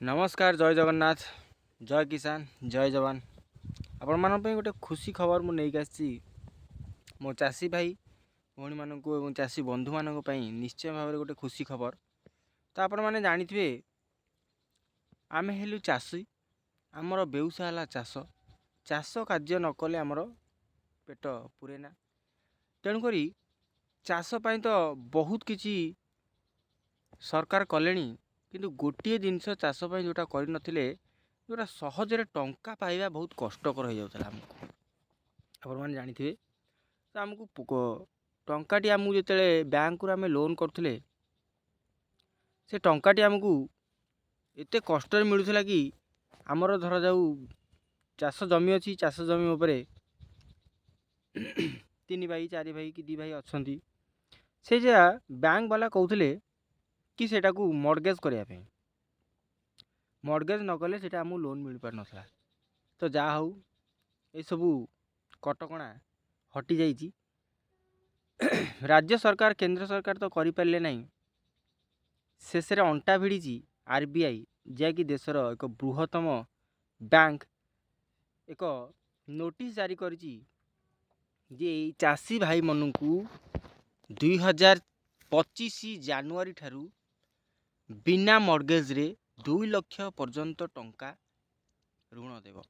नमस्कार जय जगन्नाथ जय किसान जय जवान आपण मान गोटे खुशी खबर मु नहीं आसी मो चाषी भाई भौणी मानक और चाषी बंधु मानक निश्चय भाव में गोटे खुशी खबर। तो आपण मैंने जानिथे आम हेलु चाषी आमर बेउसा है चाष चाष कार्य नकले आमर पेट पूरेना तेणुक चाषपाई तो बहुत किछि सरकार कले किंतु गोटे जिनस चाषपाई जोटा कर जोटा सहजरे टंका पाइबा बहुत कष्टकर हो जाता आमको आपण मैंने जानिथे। तो आमको टंकाटी आमको जो बैंक आम लोन करते से टंकाटी आमको एत कष्ट मिलूला कि आमर धर जाऊ चाष जमी अच्छी चाष जमी उपरे 3 भाई 4 भाई कि 2 भाई अच्छा से बैंक वाला कहते कि सेटा को मॉर्गेज करने मॉर्गेज न कले सेटा आमको लोन मिल पार नथला। तो जा हूँ ये सबू कटकणा हटि जाइए राज्य सरकार केंद्र सरकार तो करें ना शेष अंटा भिड़ी आरबीआई जैकि देशर एक बृहत्तम बैंक एक नोटिस जारी करिछि जे चाषी भाई मनकू 2025 जानुआरी ठारू बिना मॉर्गेज रे 2 लाख पर्यंत टंका ऋण देव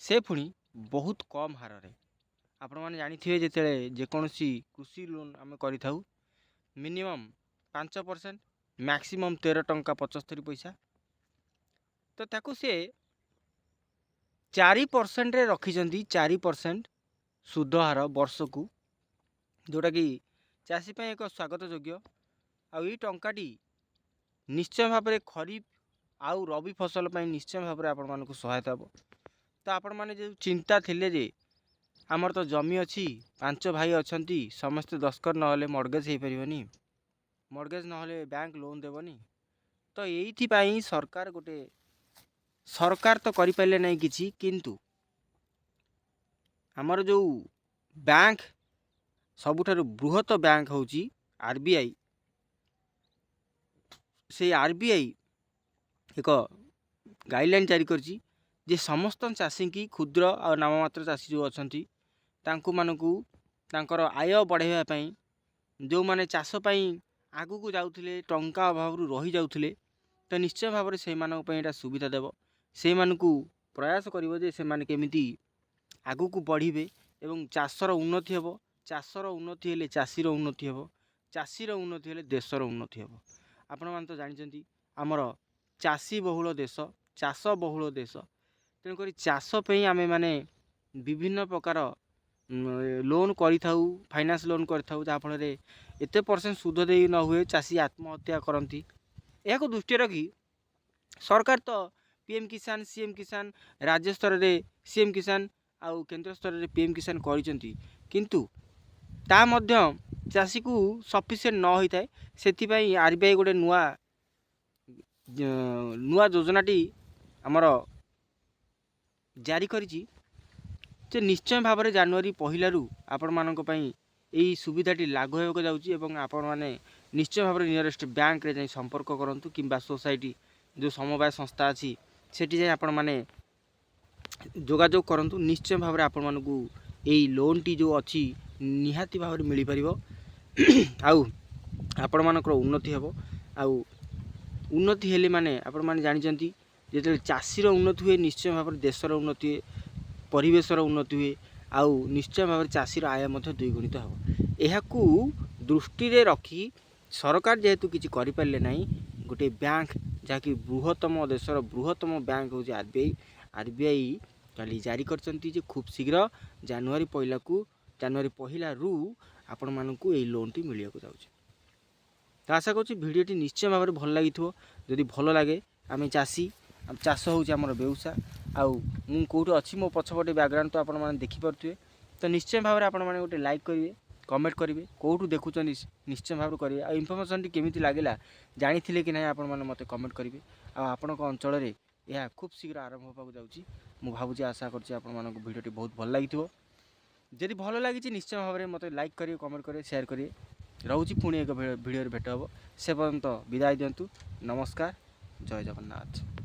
से पुणी बहुत कम हार रे। आपण मैंने जानिथिबे जेतेले जेकोसी कृषि लोन आम करिथाउ मिनिमम 5% मैक्सिमम 13 टंका 75 पैसा तो ताकू से 4% रे रखिछंती 4% सुध हार वर्ष को जोटा कि चाषी पे एक स्वागत योग्य आई टंकाटी निश्चय भाव में खरीफ आउ रबी फसल पर निश्चय भाव में आपण मानक सहायता हो। तो आपण मैंने जो चिंता थिले जे आमर तो जमी अच्छी 5 भाई अच्छा समस्ते दस्खत ना मॉर्गेज हो पारनी मॉर्गेज ना बैंक लोन देवनी तो ये सरकार गोटे सरकार तो करें ना कि किंतु आमर जो बैंक सबुठारु बृहत बैंक हूँ आरबीआई से आरबीआई एक गाइडलाइन जारी करछि जे समस्त चाषी की क्षुद्र और नाममात्र चाषी जो अच्छा मानकू तांकर आय बढ़ाइवाई जो मैंने चाष आगू को जाऊे टंका अभाव रही जाऊे तो निश्चय भाव में से सुविधा देव से प्रयास कर केमी आगू को बढ़े एवं चाषर उन्नति हे चाषर उन्नति हेले चाषीर उन्नति हे चाषीर उन्नति हेले देशर उन्नति हे। आपण मैंने तो जानते आमर चाषी बहुल देश चाष बहुल देश तेणुक चाष आम मैंने विभिन्न प्रकार लोन करिथाउ फाइनेंस लोन करिथाउ जहाँफल एत % सुध दे न हुए चाषी आत्महत्या करती यह दृष्टि रखी सरकार तो पीएम किसान सीएम किसान राज्य स्तर में सीएम किसान आउ केंद्र स्तर में पीएम किसान करिसेंती किंतु ता मध्य चाषी को सफिसीएंट न होता है से आरबीआई गोटे नुआ नुआ योजनाटी आमर जारी करिछि जे निश्चय भाव में जानुआरी पहलू आपण मानक यही सुविधाटी लागू होगा जाउछि एवं आपण माने निश्चय भाव में नियरेस्ट बैंक रे जाई संपर्क करंतु किंबा सोसाइटी जो समवाय संस्था अच्छी सेठी जाई आपण माने जोगाजोग करंतु निश्चय भाव में आपण मानकू यही लोन टी जो अच्छी निहाती भाव में मिल पारिबो आउ आपण मानकर उन्नति हेबो आउ उन्नति हेले माने आपण माने जानिचंती जेते चाषीर उन्नति हुए निश्चय भाव में देशर उन्नति हुए परिवेशर उन्नति हुए आउ निश्चय भाव में चाषीर आय द्विगुणित हो यह दृष्टि रखी सरकार जेहेतु किसी करें ना गोटे बैंक जहाँकि बृहत्तम देशर बृहत्तम बैंक हूँ आरबीआई आरबीआई काली जारी कर खूब शीघ्र जानुआरी पहला रु आपण मानकू यही लोन टी मिलने जाऊँगी। तो आशा करूँ भिडटी निश्चय भाव में भल लगी जदि भल लगे आम चाषी चाष हूँ आमर बेउसा आउ मु कौटी अच्छी मो पछपटे बैकग्राउंड तो आपण मैंने देखिपे तो निश्चय भाव में आपण मैंने गोटे लाइक करेंगे कमेंट करेंगे कौटू देखुं निश्चय भाव करेंगे आ इनफर्मेशन केमी लगे जानी कि ना आपण मैंने मत कमेंट करेंगे आपण अंचल में यह खूब शीघ्र आरंभ होगा जाऊँगी मुझे आशा करटी बहुत भल लगी जदि भल लगी निश्चय भाव में मत लाइक करेंगे कमेंट करेंगे शेयर करेंगे रोची पुणी एक भिडियो भेट हम से पर्यंत विदाय दिंतु नमस्कार ଜୟ ଜଗନ୍ନାଥ।